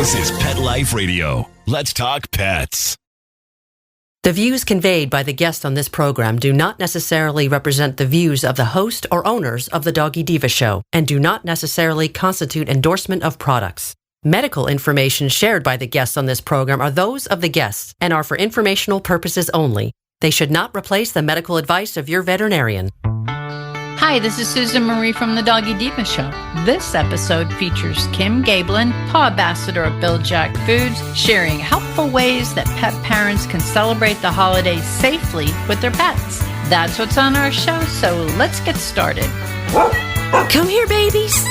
This is Pet Life Radio. Let's talk pets. The views conveyed by the guests on this program do not necessarily represent the views of the host or owners of the Doggy Diva Show and do not necessarily constitute endorsement of products. Medical information shared by the guests on this program are those of the guests and are for informational purposes only. They should not replace the medical advice of your veterinarian. Hi, this is Susan Marie from the Doggy Diva Show. This episode features Kim Gaebelein, Pawbassador of Bil-Jac Foods, sharing helpful ways that pet parents can celebrate the holidays safely with their pets. That's what's on our show, so let's get started. Come here, babies.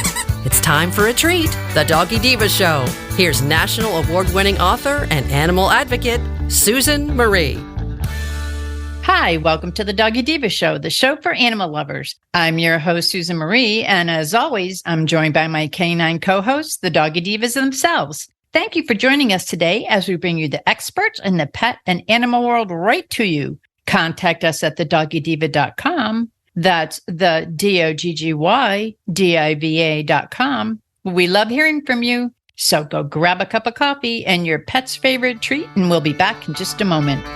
It's time for a treat, the Doggy Diva Show. Here's national award-winning author and animal advocate, Susan Marie. Hi, welcome to the Doggy Diva Show, the show for animal lovers. I'm your host, Susan Marie, and as always, I'm joined by my canine co-hosts, the Doggy Divas themselves. Thank you for joining us today as we bring you the experts in the pet and animal world right to you. Contact us at thedoggydiva.com. That's the DOGGYDIVA.com. We love hearing from you, so go grab a cup of coffee and your pet's favorite treat, and we'll be back in just a moment.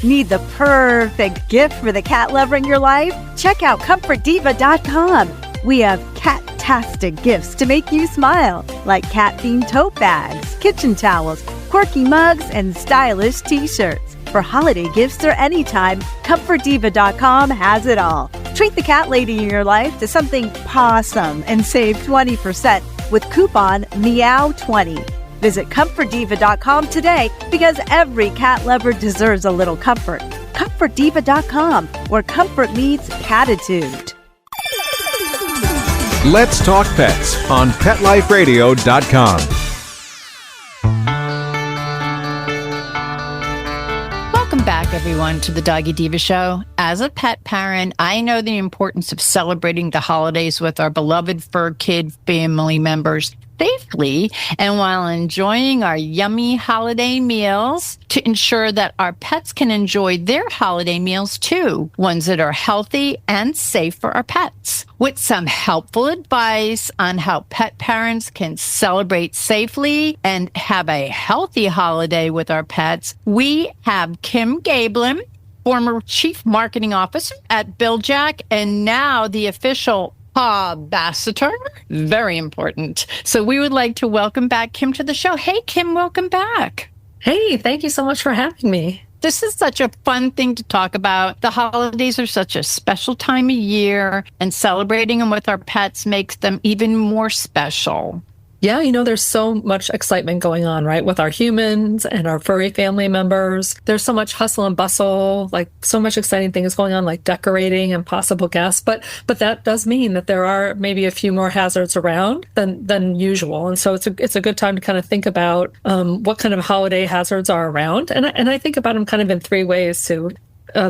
Need the perfect gift for the cat lover in your life? Check out ComfortDiva.com. We have cat-tastic gifts to make you smile, like cat-themed tote bags, kitchen towels, quirky mugs, and stylish t-shirts. For holiday gifts or anytime, ComfortDiva.com has it all. Treat the cat lady in your life to something pawsome and save 20% with coupon MEOW20. Visit ComfortDiva.com today because every cat lover deserves a little comfort. ComfortDiva.com, where comfort meets catitude. Let's Talk Pets on PetLifeRadio.com. Welcome back, everyone, to the Doggy Diva Show. As a pet parent, I know the importance of celebrating the holidays with our beloved fur kid family members safely and while enjoying our yummy holiday meals to ensure that our pets can enjoy their holiday meals too, ones that are healthy and safe for our pets. With some helpful advice on how pet parents can celebrate safely and have a healthy holiday with our pets, we have Kim Gaebelein, former Chief Marketing Officer at Bil-Jac and now the official Pawbassador. Very important. So we would like to welcome back Kim to the show. Hey, Kim, welcome back. Hey, thank you so much for having me. This is such a fun thing to talk about. The holidays are such a special time of year, and celebrating them with our pets makes them even more special. Yeah, there's so much excitement going on, right, with our humans and our furry family members. There's so much hustle and bustle, like so much exciting things going on, like decorating and possible guests. But that does mean that there are maybe a few more hazards around than usual. And so it's a good time to kind of think about what kind of holiday hazards are around. And I think about them kind of in three ways too.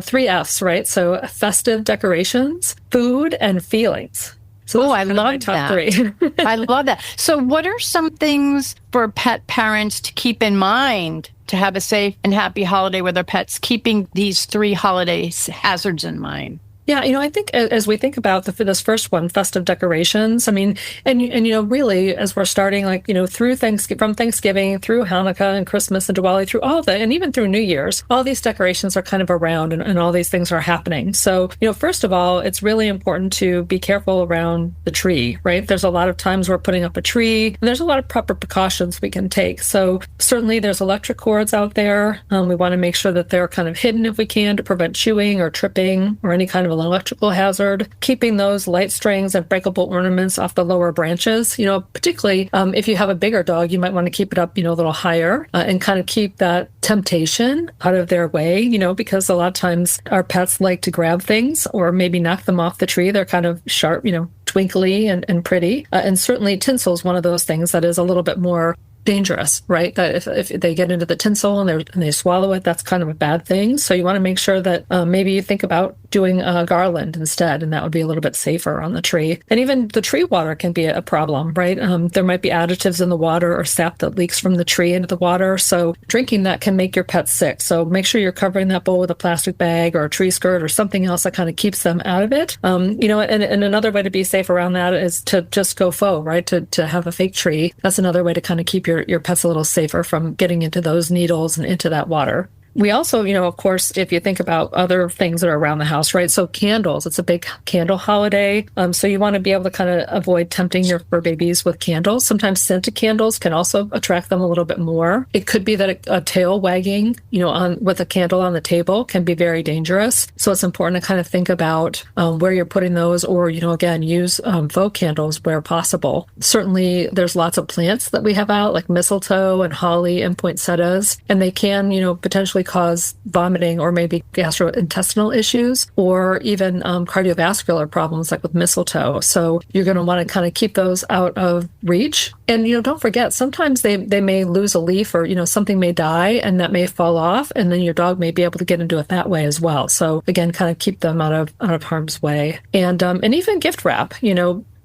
3 F's, right? So festive decorations, food, and feelings. So I love top that. 3. I love that. So what are some things for pet parents to keep in mind to have a safe and happy holiday with their pets, keeping these 3 holiday hazards in mind? Yeah, I think as we think about this first one, festive decorations, and really as we're starting, through from Thanksgiving through Hanukkah and Christmas and Diwali, through all that, and even through New Year's, all these decorations are kind of around and all these things are happening. So, first of all, it's really important to be careful around the tree, right? There's a lot of times we're putting up a tree and there's a lot of proper precautions we can take. So certainly there's electric cords out there. We want to make sure that they're kind of hidden if we can to prevent chewing or tripping or any kind of electrical hazard, keeping those light strings and breakable ornaments off the lower branches. Particularly if you have a bigger dog, you might want to keep it up, a little higher and kind of keep that temptation out of their way, because a lot of times our pets like to grab things or maybe knock them off the tree. They're kind of sharp, twinkly and pretty. And certainly tinsel is one of those things that is a little bit more dangerous, right? That if they get into the tinsel and they swallow it, that's kind of a bad thing. So you want to make sure that maybe you think about doing a garland instead, and that would be a little bit safer on the tree. And even the tree water can be a problem, right? There might be additives in the water or sap that leaks from the tree into the water. So drinking that can make your pet sick. So make sure you're covering that bowl with a plastic bag or a tree skirt or something else that kind of keeps them out of it. And another way to be safe around that is to just go faux, right? To have a fake tree. That's another way to kind of keep your pets a little safer from getting into those needles and into that water. We also, of course, if you think about other things that are around the house, right? So candles, it's a big candle holiday. So you want to be able to kind of avoid tempting your fur babies with candles. Sometimes scented candles can also attract them a little bit more. It could be that a tail wagging, with a candle on the table can be very dangerous. So it's important to kind of think about where you're putting those, or, again, use faux candles where possible. Certainly, there's lots of plants that we have out, like mistletoe and holly and poinsettias, and they can, potentially cause vomiting or maybe gastrointestinal issues, or even cardiovascular problems like with mistletoe. So you're going to want to kind of keep those out of reach. And, don't forget, sometimes they may lose a leaf, or, something may die and that may fall off, and then your dog may be able to get into it that way as well. So again, kind of keep them out of harm's way. And even gift wrap,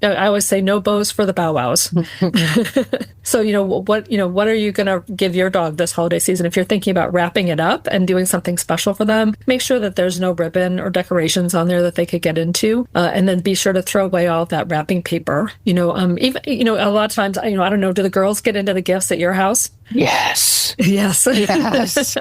I always say no bows for the bow wows. So, what are you going to give your dog this holiday season? If you're thinking about wrapping it up and doing something special for them, make sure that there's no ribbon or decorations on there that they could get into. And then be sure to throw away all of that wrapping paper. Even, a lot of times, I don't know, do the girls get into the gifts at your house? Yes. Yes. Yes.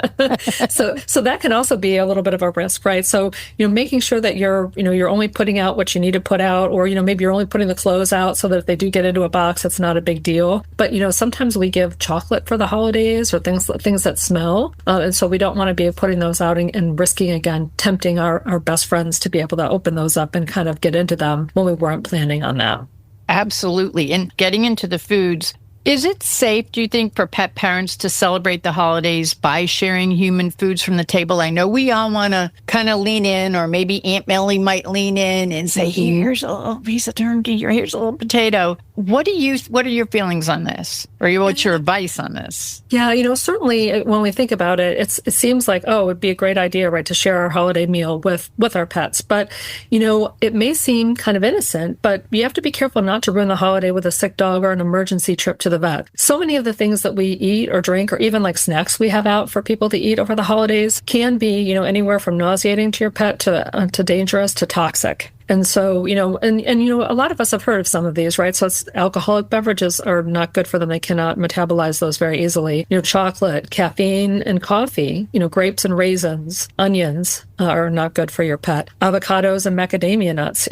So that can also be a little bit of a risk, right? So, making sure that you're only putting out what you need to put out, or, maybe you're only putting the clothes out so that if they do get into a box, it's not a big deal. But, sometimes we give chocolate for the holidays or things that smell. And so we don't want to be putting those out and risking, again, tempting our best friends to be able to open those up and kind of get into them when we weren't planning on that. Absolutely. And getting into the foods, is it safe, do you think, for pet parents to celebrate the holidays by sharing human foods from the table? I know we all want to kind of lean in, or maybe Aunt Melly might lean in and say, here's a little piece of turkey, or here's a little potato. What are your feelings on this? Or what's your advice on this? Yeah, certainly when we think about it, it seems like, it would be a great idea, right, to share our holiday meal with our pets. But, it may seem kind of innocent, but you have to be careful not to ruin the holiday with a sick dog or an emergency trip to the vet. So many of the things that we eat or drink, or even like snacks we have out for people to eat over the holidays, can be, anywhere from nauseating to your pet to dangerous to toxic. And so, a lot of us have heard of some of these, right? So alcoholic beverages are not good for them. They cannot metabolize those very easily. Chocolate, caffeine, and coffee, grapes and raisins, onions are not good for your pet. Avocados and macadamia nuts,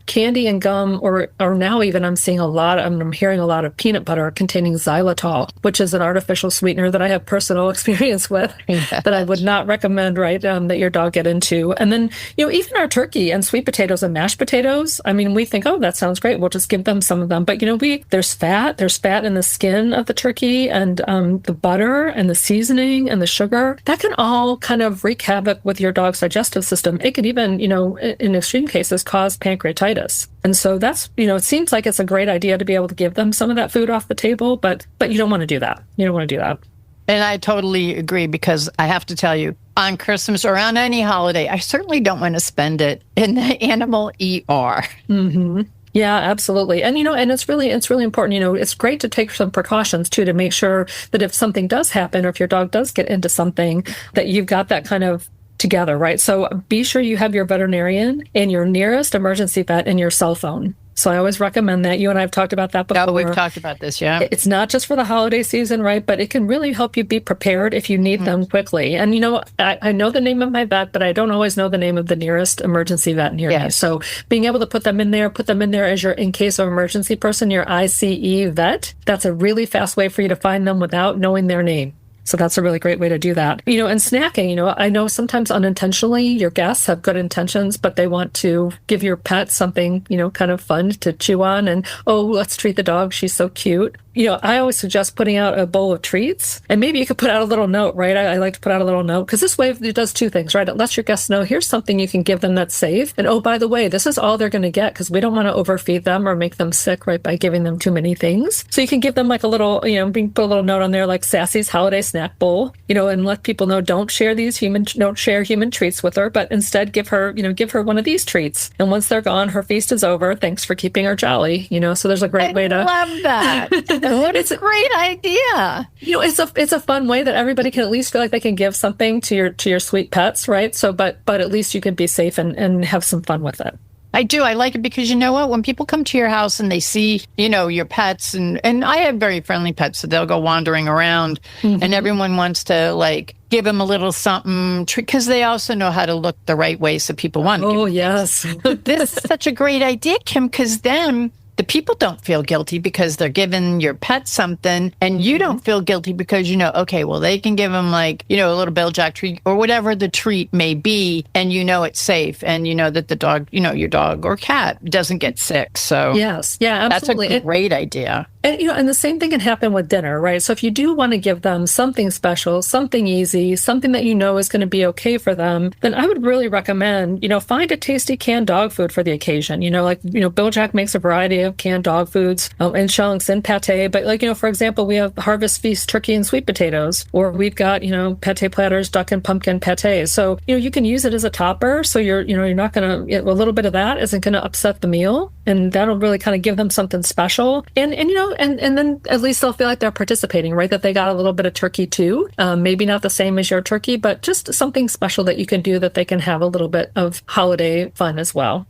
candy and gum, or now even I'm hearing a lot of peanut butter containing xylitol, which is an artificial sweetener that I have personal experience with that I would not recommend, right, that your dog get into. And then, even our turkey and sweet potatoes and mashed potatoes, we think, that sounds great, we'll just give them some of them. But, there's fat in the skin of the turkey, and the butter and the seasoning and the sugar, that can all kind of wreak havoc with your dog's digestive system. It could even, in extreme cases, cause pancreatitis. And so that's, it seems like it's a great idea to be able to give them some of that food off the table, but you don't want to do that. You don't want to do that. And I totally agree, because I have to tell you, on Christmas or on any holiday, I certainly don't want to spend it in the animal ER. Mm-hmm. Yeah, absolutely. And, and it's really important, it's great to take some precautions too, to make sure that if something does happen, or if your dog does get into something, that you've got that kind of together, right? So be sure you have your veterinarian and your nearest emergency vet in your cell phone. So I always recommend that. You and I have talked about that before. Oh, we've talked about this, yeah. It's not just for the holiday season, right? But it can really help you be prepared if you need them quickly. And, I know the name of my vet, but I don't always know the name of the nearest emergency vet near me. So being able to put them in there as your in case of emergency person, your ICE vet, that's a really fast way for you to find them without knowing their name. So that's a really great way to do that. And snacking, I know sometimes unintentionally your guests have good intentions, but they want to give your pet something, kind of fun to chew on. And, oh, let's treat the dog. She's so cute. I always suggest putting out a bowl of treats, and maybe you could put out a little note, right? I like to put out a little note because this way it does two things, right? It lets your guests know here's something you can give them that's safe. And oh, by the way, this is all they're going to get because we don't want to overfeed them or make them sick, right? By giving them too many things. So you can give them like a little, put a little note on there like Sassy's holiday snack bowl, and let people know don't share human treats with her, but instead give her one of these treats. And once they're gone, her feast is over. Thanks for keeping her jolly, so there's a great way to. I love that. It's a great idea. It's a fun way that everybody can at least feel like they can give something to your sweet pets, right? So, but at least you can be safe and have some fun with it. I do. I like it because you know what? When people come to your house and they see, your pets, and I have very friendly pets, so they'll go wandering around, and everyone wants to give them a little something because they also know how to look the right way, so people want. Oh yes, this is such a great idea, Kim, because then the people don't feel guilty because they're giving your pet something, and you don't feel guilty because okay, well, they can give them a little Bil-Jac treat or whatever the treat may be, and it's safe, and that the dog, your dog or cat doesn't get sick. So yes, yeah, absolutely, that's a great idea. And and the same thing can happen with dinner, right? So if you do want to give them something special, something easy, something that is going to be okay for them, then I would really recommend, find a tasty canned dog food for the occasion. Bil-Jac makes a variety of canned dog foods in chunks and pate. But for example, we have Harvest Feast turkey and sweet potatoes, or we've got, pate platters, duck and pumpkin pate. So, you can use it as a topper. So you're not going to, a little bit of that isn't going to upset the meal. And that'll really kind of give them something special. And then at least they'll feel like they're participating, right? That they got a little bit of turkey too. Maybe not the same as your turkey, but just something special that you can do that they can have a little bit of holiday fun as well.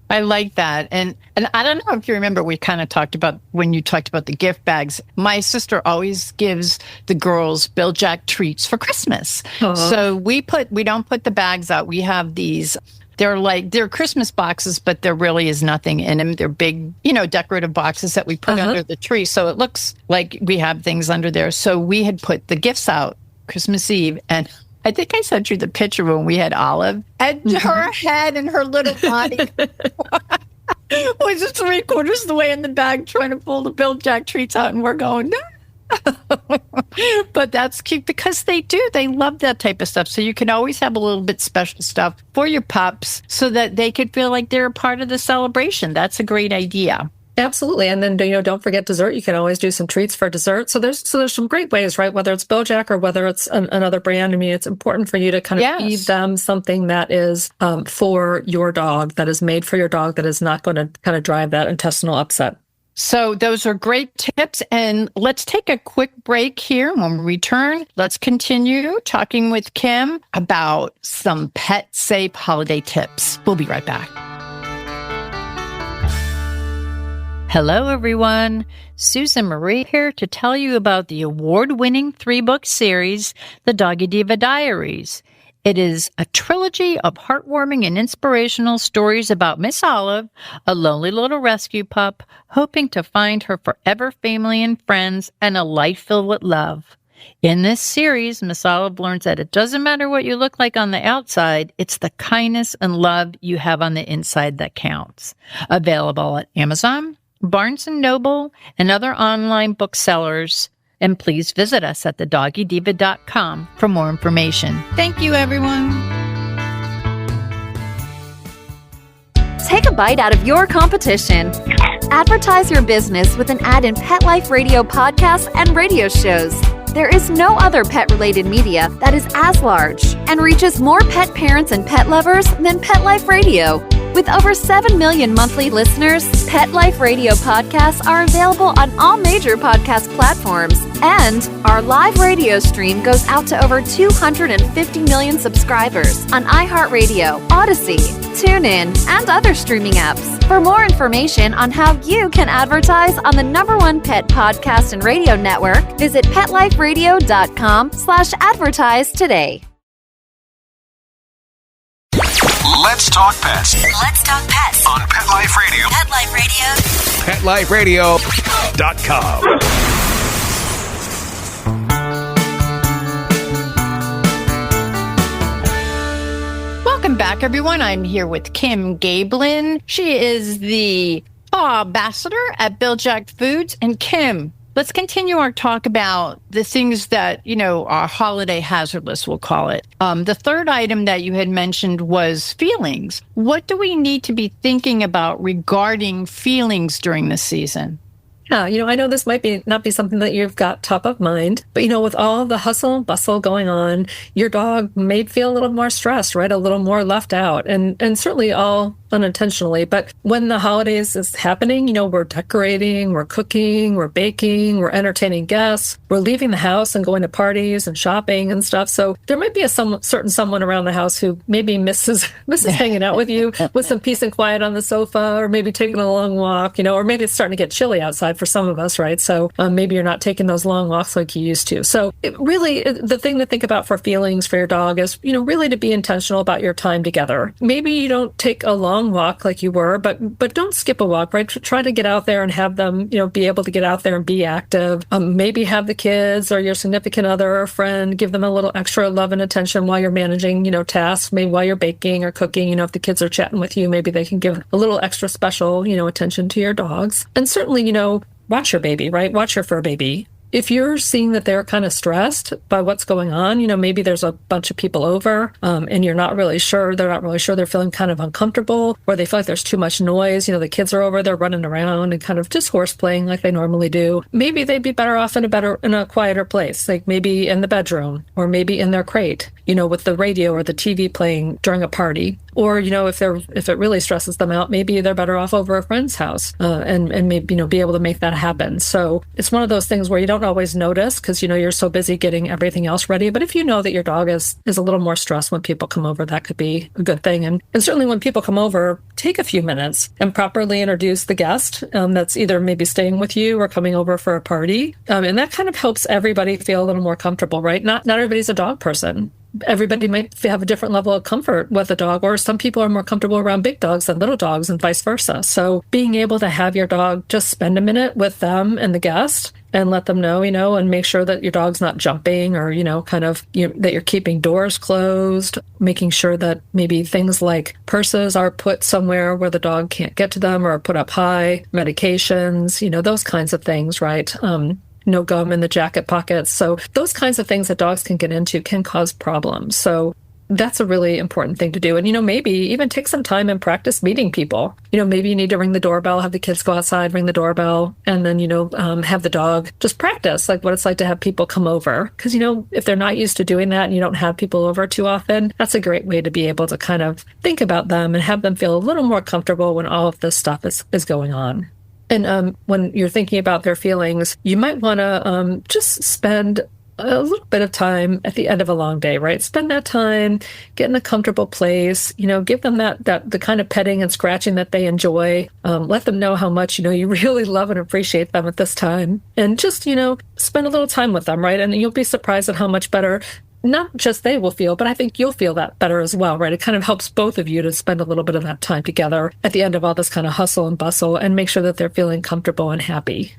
I like that. And I don't know if you remember, we kind of talked about when you talked about the gift bags. My sister always gives the girls Bil-Jac treats for Christmas. So we don't put the bags out. We have these. They're Christmas boxes, but there really is nothing in them. They're big, decorative boxes that we put under the tree. So it looks like we have things under there. So we had put the gifts out Christmas Eve, and I think I sent you the picture when we had Olive, and her head and her little body was just 3/4 of the way in the bag trying to pull the Bil-Jac treats out, and we're going, no. But that's cute because they love that type of stuff. So you can always have a little bit special stuff for your pups so that they could feel like they're a part of the celebration. That's a great idea. Absolutely. And then, don't forget dessert. You can always do some treats for dessert. So there's some great ways, right? Whether it's Bil-Jac or whether it's another brand. I mean, it's important for you to kind of feed them something that is for your dog, that is made for your dog, that is not going to kind of drive that intestinal upset. So those are great tips. And let's take a quick break here. When we return, let's continue talking with Kim about some pet-safe holiday tips. We'll be right back. Hello, everyone. Susan Marie here to tell you about the award-winning 3-book series, The Doggy Diva Diaries. It is a trilogy of heartwarming and inspirational stories about Miss Olive, a lonely little rescue pup, hoping to find her forever family and friends and a life filled with love. In this series, Miss Olive learns that it doesn't matter what you look like on the outside, it's the kindness and love you have on the inside that counts. Available at Amazon, Barnes & Noble, and other online booksellers. And please visit us at thedoggydiva.com for more information. Thank you, everyone. Take a bite out of your competition. Advertise your business with an ad in Pet Life Radio podcasts and radio shows. There is no other pet-related media that is as large and reaches more pet parents and pet lovers than Pet Life Radio. With over 7 million monthly listeners, Pet Life Radio podcasts are available on all major podcast platforms. And our live radio stream goes out to over 250 million subscribers on iHeartRadio, Odyssey, TuneIn, and other streaming apps. For more information on how you can advertise on the #1 pet podcast and radio network, visit PetLifeRadio.com/advertise today. Let's talk pets. Let's talk pets On Pet Life Radio. Pet Life Radio. PetLifeRadio.com. back, everyone. I'm here with Kim Gaebelein. She is the Pawbassador at Bil-Jac Foods. And Kim, let's continue our talk about the things that, are holiday hazard list, we'll call it. The third item that you had mentioned was feelings. What do we need to be thinking about regarding feelings during the season? Yeah, I know this might not be something that you've got top of mind, but with all the hustle and bustle going on, your dog may feel a little more stressed, right? A little more left out, and certainly all unintentionally. But when the holidays is happening, we're decorating, we're cooking, we're baking, we're entertaining guests, we're leaving the house and going to parties and shopping and stuff. So there might be a certain someone around the house who maybe misses hanging out with you with some peace and quiet on the sofa, or maybe taking a long walk, or maybe it's starting to get chilly outside for some of us, right? So maybe you're not taking those long walks like you used to. So the thing to think about for feelings for your dog is, really to be intentional about your time together. Maybe you don't take a long walk like you were, but don't skip a walk, right? Try to get out there and have them, be able to get out there and be active. Maybe have the kids or your significant other or friend give them a little extra love and attention while you're managing, tasks. Maybe while you're baking or cooking, if the kids are chatting with you, maybe they can give a little extra special, attention to your dogs. And certainly, watch your baby, right? Watch your fur baby. If you're seeing that they're kind of stressed by what's going on, maybe there's a bunch of people over and they're not really sure, they're feeling kind of uncomfortable, or they feel like there's too much noise, the kids are over, they're running around and kind of just horse playing like they normally do. Maybe they'd be better off in a quieter place, like maybe in the bedroom or maybe in their crate, with the radio or the TV playing during a party. Or, if it really stresses them out, maybe they're better off over a friend's house and maybe, be able to make that happen. So it's one of those things where you don't always notice because, you're so busy getting everything else ready. But if you know that your dog is a little more stressed when people come over, that could be a good thing. And certainly when people come over, take a few minutes and properly introduce the guest that's either maybe staying with you or coming over for a party. And that kind of helps everybody feel a little more comfortable, right? Not everybody's a dog person. Everybody might have a different level of comfort with a dog, or some people are more comfortable around big dogs than little dogs and vice versa. So being able to have your dog just spend a minute with them and the guest and let them know, and make sure that your dog's not jumping or, that you're keeping doors closed, making sure that maybe things like purses are put somewhere where the dog can't get to them or are put up high, medications, those kinds of things, right? No gum in the jacket pockets. So those kinds of things that dogs can get into can cause problems. So that's a really important thing to do. And, maybe even take some time and practice meeting people. Maybe you need to ring the doorbell, have the kids go outside, ring the doorbell, and then, have the dog just practice like what it's like to have people come over. Because, if they're not used to doing that and you don't have people over too often, that's a great way to be able to kind of think about them and have them feel a little more comfortable when all of this stuff is going on. And when you're thinking about their feelings, you might want to just spend a little bit of time at the end of a long day, right? Spend that time, get in a comfortable place, give them that the kind of petting and scratching that they enjoy. Let them know how much, you really love and appreciate them at this time. And just, spend a little time with them, right? And you'll be surprised at how much better not just they will feel, but I think you'll feel that better as well, right? It kind of helps both of you to spend a little bit of that time together at the end of all this kind of hustle and bustle and make sure that they're feeling comfortable and happy.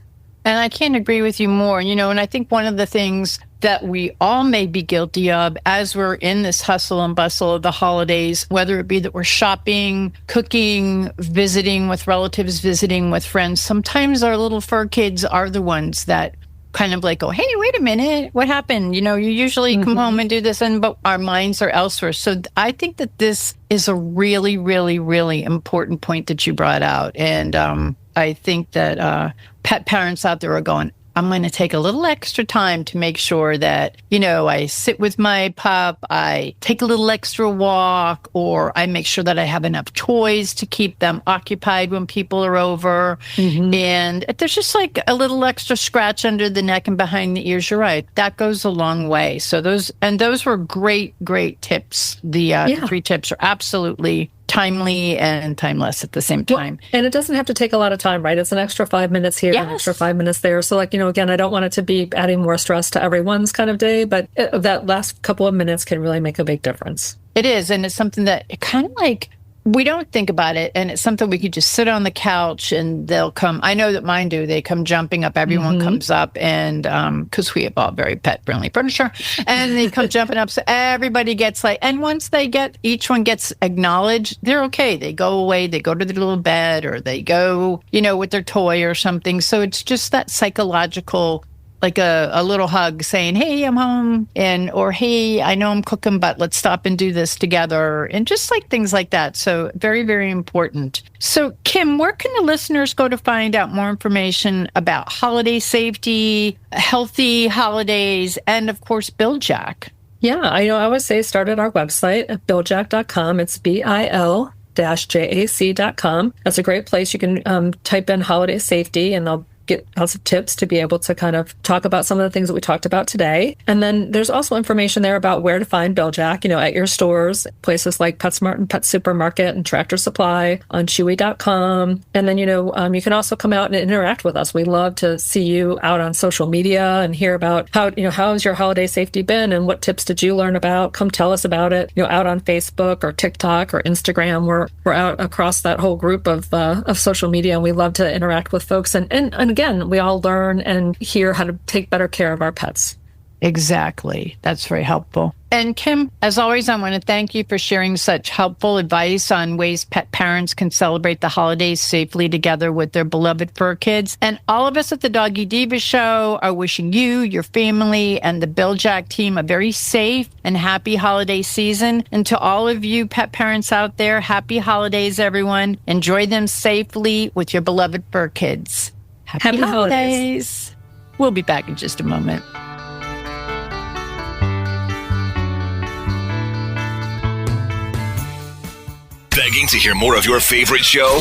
And I can't agree with you more, and I think one of the things that we all may be guilty of as we're in this hustle and bustle of the holidays, whether it be that we're shopping, cooking, visiting with relatives, visiting with friends, sometimes our little fur kids are the ones that kind of like go, hey, wait a minute, what happened? You usually come home and do this, but our minds are elsewhere. So I think that this is a really, really, really important point that you brought out. And I think that pet parents out there are going, I'm going to take a little extra time to make sure that, I sit with my pup, I take a little extra walk, or I make sure that I have enough toys to keep them occupied when people are over. And if there's just like a little extra scratch under the neck and behind the ears, you're right. That goes a long way. So those were great, great tips. The 3 tips are absolutely timely and timeless at the same time. Well, and it doesn't have to take a lot of time, right? It's an extra 5 minutes here, an extra 5 minutes there. So again, I don't want it to be adding more stress to everyone's kind of day, but that last couple of minutes can really make a big difference. It is. And it's something that it kind of like we don't think about it, and it's something we could just sit on the couch and they'll come. I know that mine do. They come jumping up. Everyone comes up, and because we have all very pet-friendly furniture, and they come jumping up. So everybody gets and once each one gets acknowledged, they're okay. They go away. They go to their little bed, or they go, with their toy or something. So it's just that psychological, like a little hug saying, hey, I'm home, or hey, I know I'm cooking, but let's stop and do this together, and just things like that. So very, very important. So Kim, where can the listeners go to find out more information about holiday safety, healthy holidays, and of course, Bil-Jac? Yeah, I always say start at our website at Bil-Jac.com. It's BIL-JAC.com. That's a great place. You can type in holiday safety, and they'll get lots of tips to be able to kind of talk about some of the things that we talked about today. And then there's also information there about where to find Bil-Jac, at your stores, places like PetSmart and Pet Supermarket and Tractor Supply, on Chewy.com. And then, you can also come out and interact with us. We love to see you out on social media and hear about how's your holiday safety been and what tips did you learn about? Come tell us about it, out on Facebook or TikTok or Instagram. We're out across that whole group of social media, and we love to interact with folks. And again, we all learn and hear how to take better care of our pets. Exactly. That's very helpful. And Kim, as always, I want to thank you for sharing such helpful advice on ways pet parents can celebrate the holidays safely together with their beloved fur kids. And all of us at the Doggy Diva Show are wishing you, your family, and the Bil-Jac team a very safe and happy holiday season. And to all of you pet parents out there, happy holidays, everyone. Enjoy them safely with your beloved fur kids. Happy holidays. We'll be back in just a moment. Begging to hear more of your favorite show?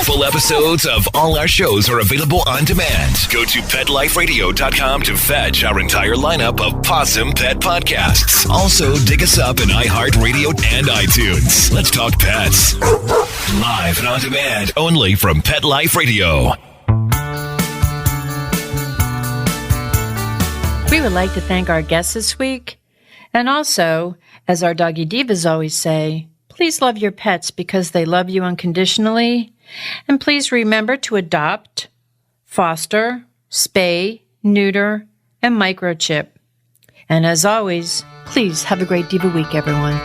Full episodes of all our shows are available on demand. Go to PetLifeRadio.com to fetch our entire lineup of Possum Pet podcasts. Also, dig us up in iHeartRadio and iTunes. Let's talk pets. Live and on demand only from Pet Life Radio. We would like to thank our guests this week. And also, as our Doggy Divas always say, please love your pets because they love you unconditionally. And please remember to adopt, foster, spay, neuter, and microchip. And as always, please have a great Diva week, everyone.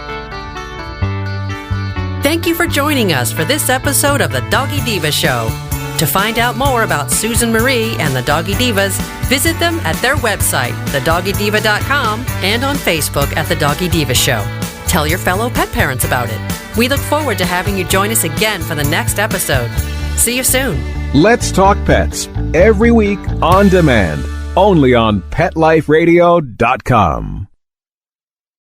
Thank you for joining us for this episode of the Doggy Diva Show. To find out more about Susan Marie and the Doggy Divas, visit them at their website, thedoggydiva.com, and on Facebook at The Doggy Diva Show. Tell your fellow pet parents about it. We look forward to having you join us again for the next episode. See you soon. Let's Talk Pets, every week on demand, only on PetLifeRadio.com.